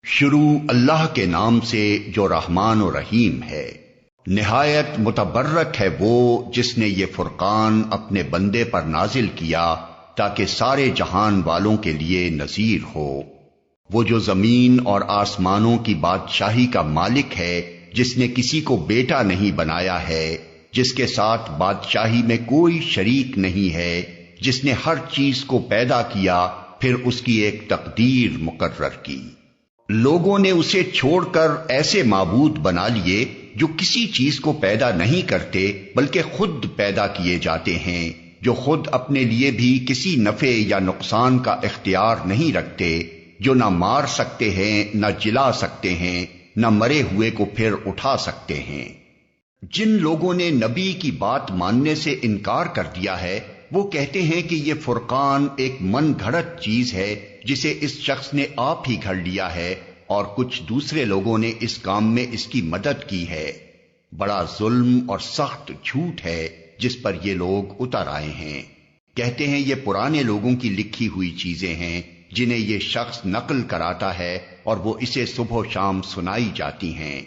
شروع اللہ کے نام سے جو رحمان و رحیم ہے۔ نہایت متبرک ہے وہ جس نے یہ فرقان اپنے بندے پر نازل کیا تاکہ سارے جہان والوں کے لیے نذیر ہو۔ وہ جو زمین اور آسمانوں کی بادشاہی کا مالک ہے، جس نے کسی کو بیٹا نہیں بنایا ہے، جس کے ساتھ بادشاہی میں کوئی شریک نہیں ہے، جس نے ہر چیز کو پیدا کیا پھر اس کی ایک تقدیر مقرر کی۔ لوگوں نے اسے چھوڑ کر ایسے معبود بنا لیے جو کسی چیز کو پیدا نہیں کرتے بلکہ خود پیدا کیے جاتے ہیں، جو خود اپنے لیے بھی کسی نفع یا نقصان کا اختیار نہیں رکھتے، جو نہ مار سکتے ہیں نہ جلا سکتے ہیں، نہ مرے ہوئے کو پھر اٹھا سکتے ہیں۔ جن لوگوں نے نبی کی بات ماننے سے انکار کر دیا ہے، وہ کہتے ہیں کہ یہ فرقان ایک من گھڑت چیز ہے جسے اس شخص نے آپ ہی گھڑ لیا ہے، اور کچھ دوسرے لوگوں نے اس کام میں اس کی مدد کی ہے۔ بڑا ظلم اور سخت جھوٹ ہے جس پر یہ لوگ اتر آئے ہیں۔ کہتے ہیں یہ پرانے لوگوں کی لکھی ہوئی چیزیں ہیں جنہیں یہ شخص نقل کراتا ہے اور وہ اسے صبح و شام سنائی جاتی ہیں۔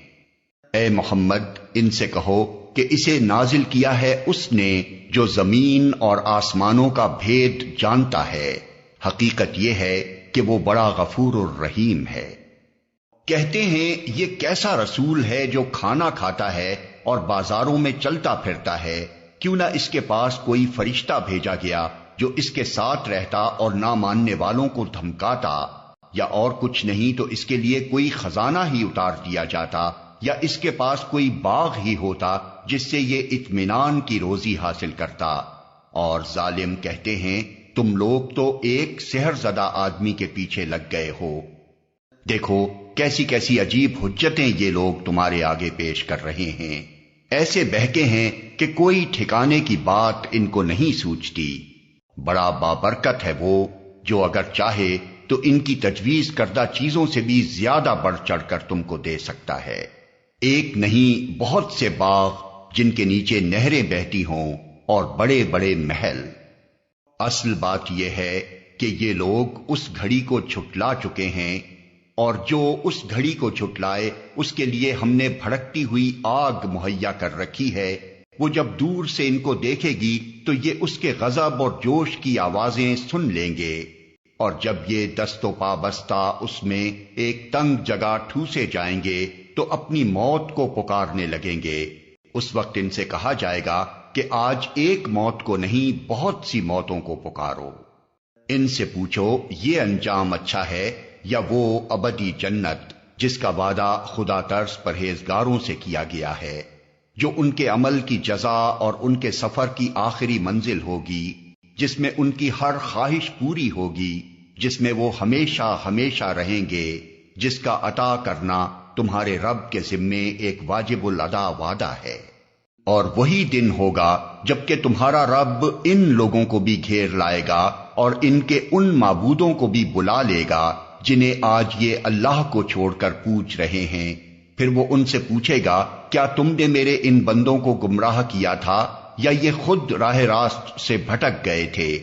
اے محمد، ان سے کہو کہ اسے نازل کیا ہے اس نے جو زمین اور آسمانوں کا بھید جانتا ہے۔ حقیقت یہ ہے کہ وہ بڑا غفور الرحیم ہے۔ کہتے ہیں یہ کیسا رسول ہے جو کھانا کھاتا ہے اور بازاروں میں چلتا پھرتا ہے، کیوں نہ اس کے پاس کوئی فرشتہ بھیجا گیا جو اس کے ساتھ رہتا اور نہ ماننے والوں کو دھمکاتا، یا اور کچھ نہیں تو اس کے لیے کوئی خزانہ ہی اتار دیا جاتا، یا اس کے پاس کوئی باغ ہی ہوتا جس سے یہ اطمینان کی روزی حاصل کرتا۔ اور ظالم کہتے ہیں تم لوگ تو ایک سحر زدہ آدمی کے پیچھے لگ گئے ہو۔ دیکھو کیسی کیسی عجیب حجتیں یہ لوگ تمہارے آگے پیش کر رہے ہیں، ایسے بہکے ہیں کہ کوئی ٹھکانے کی بات ان کو نہیں سوچتی۔ بڑا بابرکت ہے وہ جو اگر چاہے تو ان کی تجویز کردہ چیزوں سے بھی زیادہ بڑھ چڑھ کر تم کو دے سکتا ہے۔ ایک نہیں بہت سے باغ جن کے نیچے نہریں بہتی ہوں اور بڑے بڑے محل۔ اصل بات یہ ہے کہ یہ لوگ اس گھڑی کو جھٹلا چکے ہیں، اور جو اس گھڑی کو جھٹلائے اس کے لیے ہم نے بھڑکتی ہوئی آگ مہیا کر رکھی ہے۔ وہ جب دور سے ان کو دیکھے گی تو یہ اس کے غضب اور جوش کی آوازیں سن لیں گے، اور جب یہ دست و پا بستہ اس میں ایک تنگ جگہ ٹھوسے جائیں گے تو اپنی موت کو پکارنے لگیں گے۔ اس وقت ان سے کہا جائے گا کہ آج ایک موت کو نہیں بہت سی موتوں کو پکارو۔ ان سے پوچھو یہ انجام اچھا ہے یا وہ ابدی جنت جس کا وعدہ خدا ترس پرہیزگاروں سے کیا گیا ہے، جو ان کے عمل کی جزا اور ان کے سفر کی آخری منزل ہوگی، جس میں ان کی ہر خواہش پوری ہوگی، جس میں وہ ہمیشہ ہمیشہ رہیں گے، جس کا عطا کرنا تمہارے رب کے ذمے ایک واجب الادا وعدہ ہے۔ اور وہی دن ہوگا جبکہ تمہارا رب ان لوگوں کو بھی گھیر لائے گا اور ان کے ان معبودوں کو بھی بلا لے گا جنہیں آج یہ اللہ کو چھوڑ کر پوچھ رہے ہیں۔ پھر وہ ان سے پوچھے گا کیا تم نے میرے ان بندوں کو گمراہ کیا تھا یا یہ خود راہ راست سے بھٹک گئے تھے؟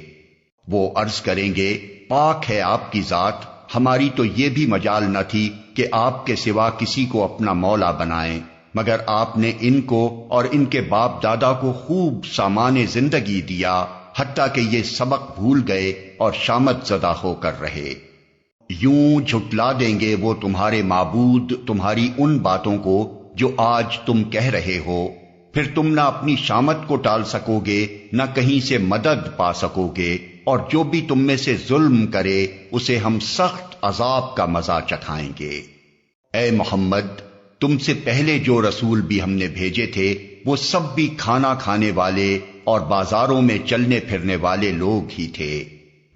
وہ عرض کریں گے پاک ہے آپ کی ذات، ہماری تو یہ بھی مجال نہ تھی کہ آپ کے سوا کسی کو اپنا مولا بنائیں، مگر آپ نے ان کو اور ان کے باپ دادا کو خوب سامان زندگی دیا، حتیٰ کہ یہ سبق بھول گئے اور شامت زدہ ہو کر رہے۔ یوں جھٹلا دیں گے وہ تمہارے معبود تمہاری ان باتوں کو جو آج تم کہہ رہے ہو، پھر تم نہ اپنی شامت کو ٹال سکو گے نہ کہیں سے مدد پا سکو گے، اور جو بھی تم میں سے ظلم کرے اسے ہم سخت عذاب کا مزہ چکھائیں گے۔ اے محمد، تم سے پہلے جو رسول بھی ہم نے بھیجے تھے وہ سب بھی کھانا کھانے والے اور بازاروں میں چلنے پھرنے والے لوگ ہی تھے۔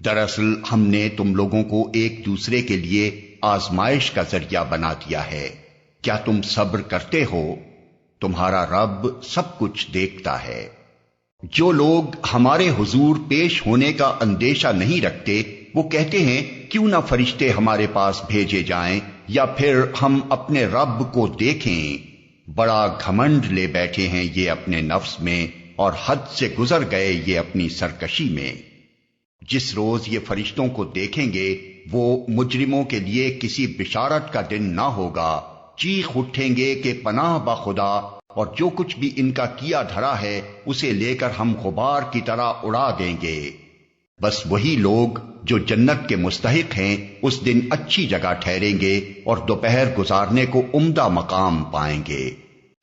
دراصل ہم نے تم لوگوں کو ایک دوسرے کے لیے آزمائش کا ذریعہ بنا دیا ہے۔ کیا تم صبر کرتے ہو؟ تمہارا رب سب کچھ دیکھتا ہے۔ جو لوگ ہمارے حضور پیش ہونے کا اندیشہ نہیں رکھتے وہ کہتے ہیں کیوں نہ فرشتے ہمارے پاس بھیجے جائیں یا پھر ہم اپنے رب کو دیکھیں۔ بڑا گھمنڈ لے بیٹھے ہیں یہ اپنے نفس میں اور حد سے گزر گئے یہ اپنی سرکشی میں۔ جس روز یہ فرشتوں کو دیکھیں گے وہ مجرموں کے لیے کسی بشارت کا دن نہ ہوگا، چیخ اٹھیں گے کہ پناہ با خدا، اور جو کچھ بھی ان کا کیا دھرا ہے اسے لے کر ہم غبار کی طرح اڑا دیں گے۔ بس وہی لوگ جو جنت کے مستحق ہیں اس دن اچھی جگہ ٹھہریں گے اور دوپہر گزارنے کو عمدہ مقام پائیں گے۔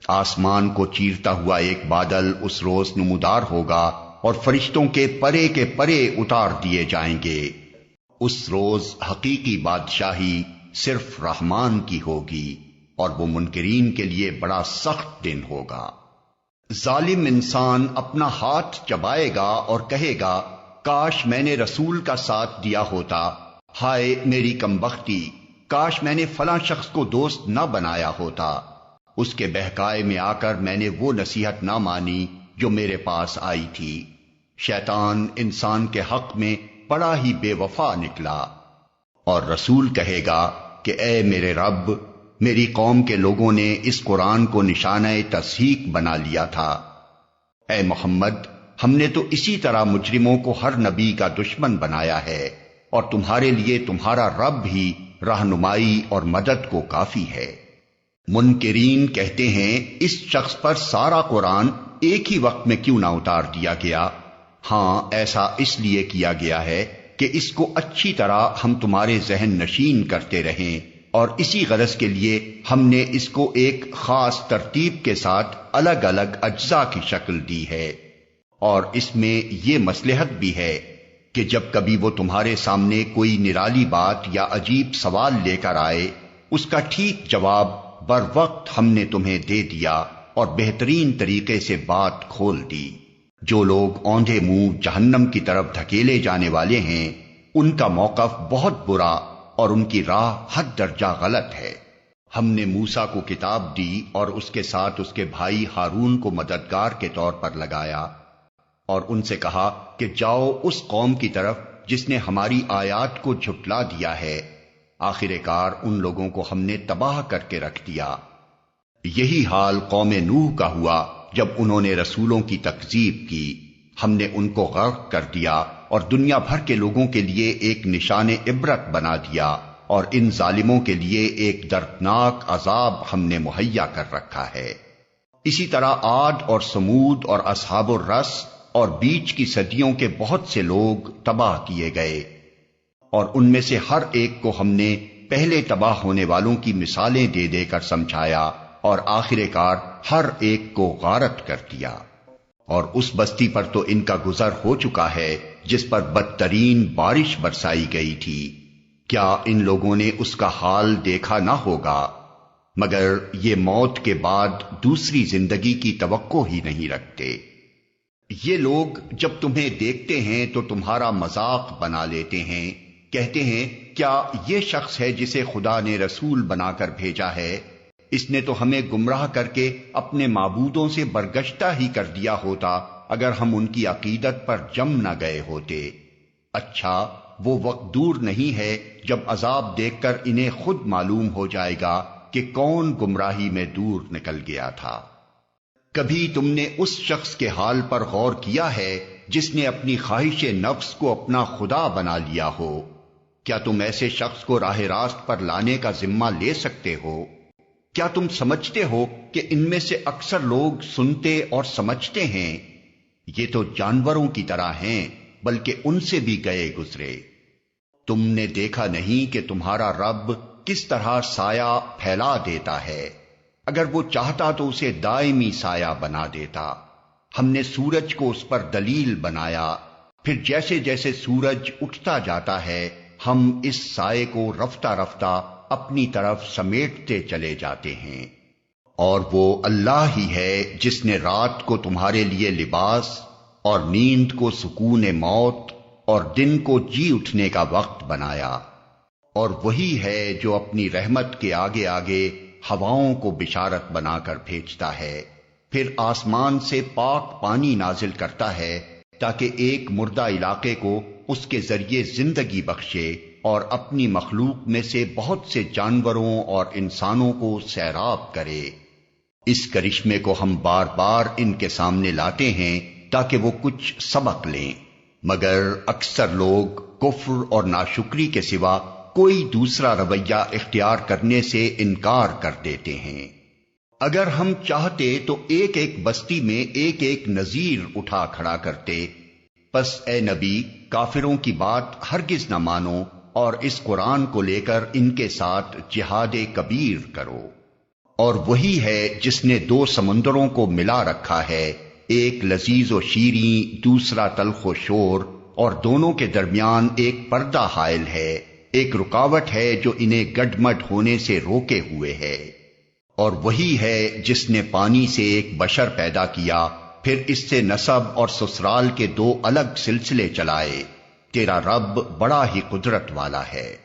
آسمان کو چیرتا ہوا ایک بادل اس روز نمودار ہوگا اور فرشتوں کے پرے اتار دیے جائیں گے۔ اس روز حقیقی بادشاہی صرف رحمان کی ہوگی اور وہ منکرین کے لیے بڑا سخت دن ہوگا۔ ظالم انسان اپنا ہاتھ چبائے گا اور کہے گا کاش میں نے رسول کا ساتھ دیا ہوتا، ہائے میری کمبختی، کاش میں نے فلاں شخص کو دوست نہ بنایا ہوتا، اس کے بہکائے میں آ کر میں نے وہ نصیحت نہ مانی جو میرے پاس آئی تھی۔ شیطان انسان کے حق میں بڑا ہی بے وفا نکلا۔ اور رسول کہے گا کہ اے میرے رب، میری قوم کے لوگوں نے اس قرآن کو نشانہ تصحیق بنا لیا تھا۔ اے محمد، ہم نے تو اسی طرح مجرموں کو ہر نبی کا دشمن بنایا ہے، اور تمہارے لیے تمہارا رب ہی رہنمائی اور مدد کو کافی ہے۔ منکرین کہتے ہیں اس شخص پر سارا قرآن ایک ہی وقت میں کیوں نہ اتار دیا گیا؟ ہاں، ایسا اس لیے کیا گیا ہے کہ اس کو اچھی طرح ہم تمہارے ذہن نشین کرتے رہیں، اور اسی غرض کے لیے ہم نے اس کو ایک خاص ترتیب کے ساتھ الگ الگ اجزاء کی شکل دی ہے۔ اور اس میں یہ مصلحت بھی ہے کہ جب کبھی وہ تمہارے سامنے کوئی نرالی بات یا عجیب سوال لے کر آئے، اس کا ٹھیک جواب بر وقت ہم نے تمہیں دے دیا اور بہترین طریقے سے بات کھول دی۔ جو لوگ اوندھے منہ جہنم کی طرف دھکیلے جانے والے ہیں، ان کا موقف بہت برا اور ان کی راہ حد درجہ غلط ہے۔ ہم نے موسیٰ کو کتاب دی اور اس کے ساتھ اس کے بھائی ہارون کو مددگار کے طور پر لگایا، اور ان سے کہا کہ جاؤ اس قوم کی طرف جس نے ہماری آیات کو جھٹلا دیا ہے۔ آخر کار ان لوگوں کو ہم نے تباہ کر کے رکھ دیا۔ یہی حال قوم نوح کا ہوا جب انہوں نے رسولوں کی تکذیب کی۔ ہم نے ان کو غرق کر دیا اور دنیا بھر کے لوگوں کے لیے ایک نشان عبرت بنا دیا، اور ان ظالموں کے لیے ایک دردناک عذاب ہم نے مہیا کر رکھا ہے۔ اسی طرح عاد اور سمود اور اصحاب الرس اور بیچ کی صدیوں کے بہت سے لوگ تباہ کیے گئے، اور ان میں سے ہر ایک کو ہم نے پہلے تباہ ہونے والوں کی مثالیں دے دے کر سمجھایا، اور آخر کار ہر ایک کو غارت کر دیا۔ اور اس بستی پر تو ان کا گزر ہو چکا ہے جس پر بدترین بارش برسائی گئی تھی۔ کیا ان لوگوں نے اس کا حال دیکھا نہ ہوگا؟ مگر یہ موت کے بعد دوسری زندگی کی توقع ہی نہیں رکھتے۔ یہ لوگ جب تمہیں دیکھتے ہیں تو تمہارا مذاق بنا لیتے ہیں، کہتے ہیں کیا یہ شخص ہے جسے خدا نے رسول بنا کر بھیجا ہے؟ اس نے تو ہمیں گمراہ کر کے اپنے معبودوں سے برگشتہ ہی کر دیا ہوتا اگر ہم ان کی عقیدت پر جم نہ گئے ہوتے۔ اچھا، وہ وقت دور نہیں ہے جب عذاب دیکھ کر انہیں خود معلوم ہو جائے گا کہ کون گمراہی میں دور نکل گیا تھا۔ کبھی تم نے اس شخص کے حال پر غور کیا ہے جس نے اپنی خواہش نفس کو اپنا خدا بنا لیا ہو؟ کیا تم ایسے شخص کو راہ راست پر لانے کا ذمہ لے سکتے ہو؟ کیا تم سمجھتے ہو کہ ان میں سے اکثر لوگ سنتے اور سمجھتے ہیں؟ یہ تو جانوروں کی طرح ہیں، بلکہ ان سے بھی گئے گزرے۔ تم نے دیکھا نہیں کہ تمہارا رب کس طرح سایہ پھیلا دیتا ہے؟ اگر وہ چاہتا تو اسے دائمی سایہ بنا دیتا۔ ہم نے سورج کو اس پر دلیل بنایا، پھر جیسے جیسے سورج اٹھتا جاتا ہے ہم اس سائے کو رفتہ رفتہ اپنی طرف سمیٹتے چلے جاتے ہیں۔ اور وہ اللہ ہی ہے جس نے رات کو تمہارے لیے لباس اور نیند کو سکون موت اور دن کو جی اٹھنے کا وقت بنایا، اور وہی ہے جو اپنی رحمت کے آگے آگے ہواؤں کو بشارت بنا کر بھیجتا ہے، پھر آسمان سے پاک پانی نازل کرتا ہے تاکہ ایک مردہ علاقے کو اس کے ذریعے زندگی بخشے، اور اپنی مخلوق میں سے بہت سے جانوروں اور انسانوں کو سیراب کرے۔ اس کرشمے کو ہم بار بار ان کے سامنے لاتے ہیں تاکہ وہ کچھ سبق لیں، مگر اکثر لوگ کفر اور ناشکری کے سوا کوئی دوسرا رویہ اختیار کرنے سے انکار کر دیتے ہیں۔ اگر ہم چاہتے تو ایک ایک بستی میں ایک ایک نذیر اٹھا کھڑا کرتے، پس اے نبی کافروں کی بات ہرگز نہ مانو اور اس قرآن کو لے کر ان کے ساتھ جہاد کبیر کرو۔ اور وہی ہے جس نے دو سمندروں کو ملا رکھا ہے، ایک لذیذ و شیریں دوسرا تلخ و شور، اور دونوں کے درمیان ایک پردہ حائل ہے، ایک رکاوٹ ہے جو انہیں گڈمڈ ہونے سے روکے ہوئے ہے۔ اور وہی ہے جس نے پانی سے ایک بشر پیدا کیا، پھر اس سے نسب اور سسرال کے دو الگ سلسلے چلائے۔ تیرا رب بڑا ہی قدرت والا ہے۔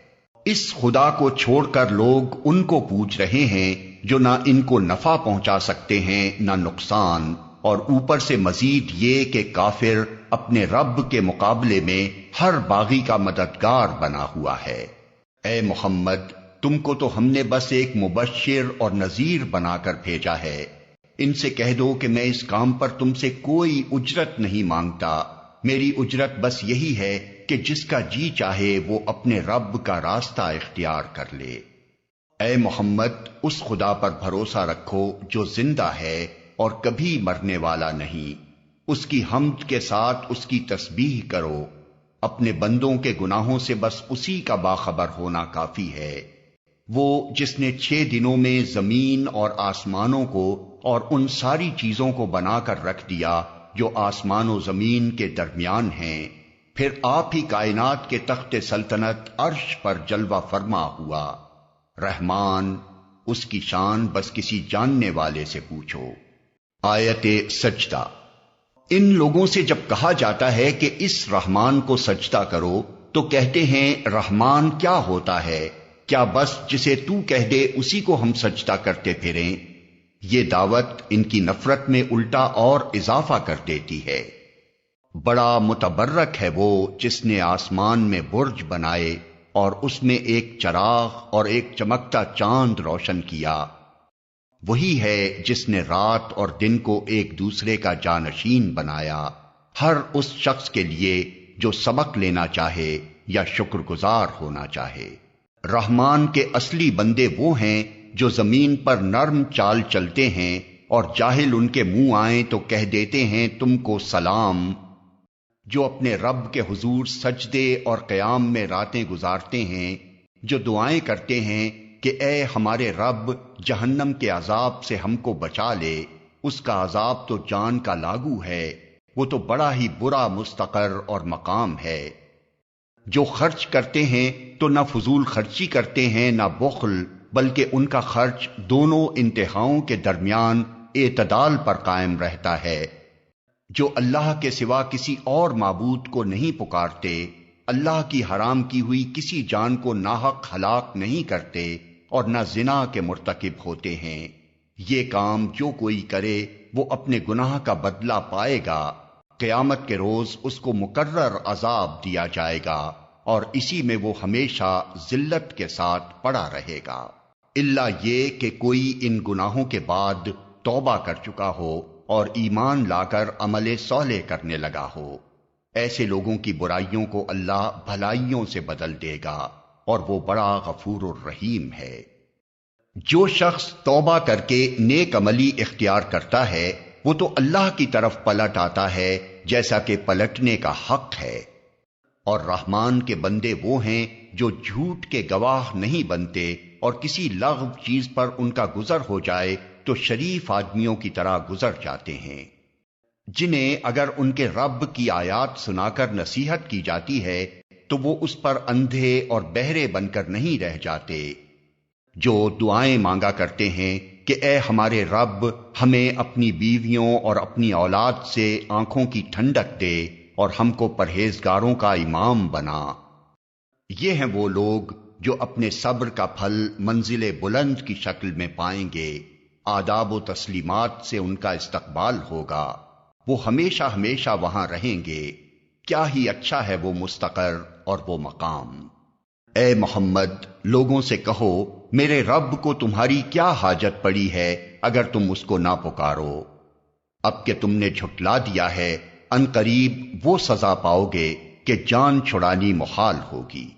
اس خدا کو چھوڑ کر لوگ ان کو پوچھ رہے ہیں جو نہ ان کو نفع پہنچا سکتے ہیں نہ نقصان، اور اوپر سے مزید یہ کہ کافر اپنے رب کے مقابلے میں ہر باغی کا مددگار بنا ہوا ہے۔ اے محمد، تم کو تو ہم نے بس ایک مبشر اور نذیر بنا کر بھیجا ہے۔ ان سے کہہ دو کہ میں اس کام پر تم سے کوئی اجرت نہیں مانگتا، میری اجرت بس یہی ہے کہ جس کا جی چاہے وہ اپنے رب کا راستہ اختیار کر لے۔ اے محمد، اس خدا پر بھروسہ رکھو جو زندہ ہے اور کبھی مرنے والا نہیں، اس کی حمد کے ساتھ اس کی تسبیح کرو، اپنے بندوں کے گناہوں سے بس اسی کا باخبر ہونا کافی ہے۔ وہ جس نے 6 دنوں میں زمین اور آسمانوں کو اور ان ساری چیزوں کو بنا کر رکھ دیا جو آسمان و زمین کے درمیان ہیں، پھر آپ ہی کائنات کے تخت سلطنت عرش پر جلوہ فرما ہوا۔ رحمان، اس کی شان بس کسی جاننے والے سے پوچھو۔ آیت سجدہ۔ ان لوگوں سے جب کہا جاتا ہے کہ اس رحمان کو سجدہ کرو تو کہتے ہیں رحمان کیا ہوتا ہے؟ کیا بس جسے تو کہہ دے اسی کو ہم سجدہ کرتے پھریں؟ یہ دعوت ان کی نفرت میں الٹا اور اضافہ کر دیتی ہے۔ بڑا متبرک ہے وہ جس نے آسمان میں برج بنائے اور اس میں ایک چراغ اور ایک چمکتا چاند روشن کیا۔ وہی ہے جس نے رات اور دن کو ایک دوسرے کا جانشین بنایا، ہر اس شخص کے لیے جو سبق لینا چاہے یا شکر گزار ہونا چاہے۔ رحمان کے اصلی بندے وہ ہیں جو زمین پر نرم چال چلتے ہیں اور جاہل ان کے منہ آئیں تو کہہ دیتے ہیں تم کو سلام، جو اپنے رب کے حضور سجدے اور قیام میں راتیں گزارتے ہیں، جو دعائیں کرتے ہیں کہ اے ہمارے رب جہنم کے عذاب سے ہم کو بچا لے، اس کا عذاب تو جان کا لاگو ہے، وہ تو بڑا ہی برا مستقر اور مقام ہے۔ جو خرچ کرتے ہیں تو نہ فضول خرچی کرتے ہیں نہ بخل، بلکہ ان کا خرچ دونوں انتہاؤں کے درمیان اعتدال پر قائم رہتا ہے۔ جو اللہ کے سوا کسی اور معبود کو نہیں پکارتے، اللہ کی حرام کی ہوئی کسی جان کو ناحق ہلاک نہیں کرتے اور نہ زنا کے مرتکب ہوتے ہیں۔ یہ کام جو کوئی کرے وہ اپنے گناہ کا بدلہ پائے گا، قیامت کے روز اس کو مقرر عذاب دیا جائے گا اور اسی میں وہ ہمیشہ ذلت کے ساتھ پڑا رہے گا، الا یہ کہ کوئی ان گناہوں کے بعد توبہ کر چکا ہو اور ایمان لا کر عمل صالح کرنے لگا ہو۔ ایسے لوگوں کی برائیوں کو اللہ بھلائیوں سے بدل دے گا اور وہ بڑا غفور الرحیم ہے۔ جو شخص توبہ کر کے نیک عملی اختیار کرتا ہے وہ تو اللہ کی طرف پلٹ آتا ہے جیسا کہ پلٹنے کا حق ہے۔ اور رحمان کے بندے وہ ہیں جو جھوٹ کے گواہ نہیں بنتے اور کسی لغو چیز پر ان کا گزر ہو جائے تو شریف آدمیوں کی طرح گزر جاتے ہیں، جنہیں اگر ان کے رب کی آیات سنا کر نصیحت کی جاتی ہے تو وہ اس پر اندھے اور بہرے بن کر نہیں رہ جاتے۔ جو دعائیں مانگا کرتے ہیں کہ اے ہمارے رب ہمیں اپنی بیویوں اور اپنی اولاد سے آنکھوں کی ٹھنڈک دے اور ہم کو پرہیزگاروں کا امام بنا، یہ ہیں وہ لوگ جو اپنے صبر کا پھل منزل بلند کی شکل میں پائیں گے، آداب و تسلیمات سے ان کا استقبال ہوگا، وہ ہمیشہ ہمیشہ وہاں رہیں گے، کیا ہی اچھا ہے وہ مستقر اور وہ مقام۔ اے محمد، لوگوں سے کہو میرے رب کو تمہاری کیا حاجت پڑی ہے اگر تم اس کو نہ پکارو؟ اب کہ تم نے جھٹلا دیا ہے، ان قریب وہ سزا پاؤ گے کہ جان چھڑانی محال ہوگی۔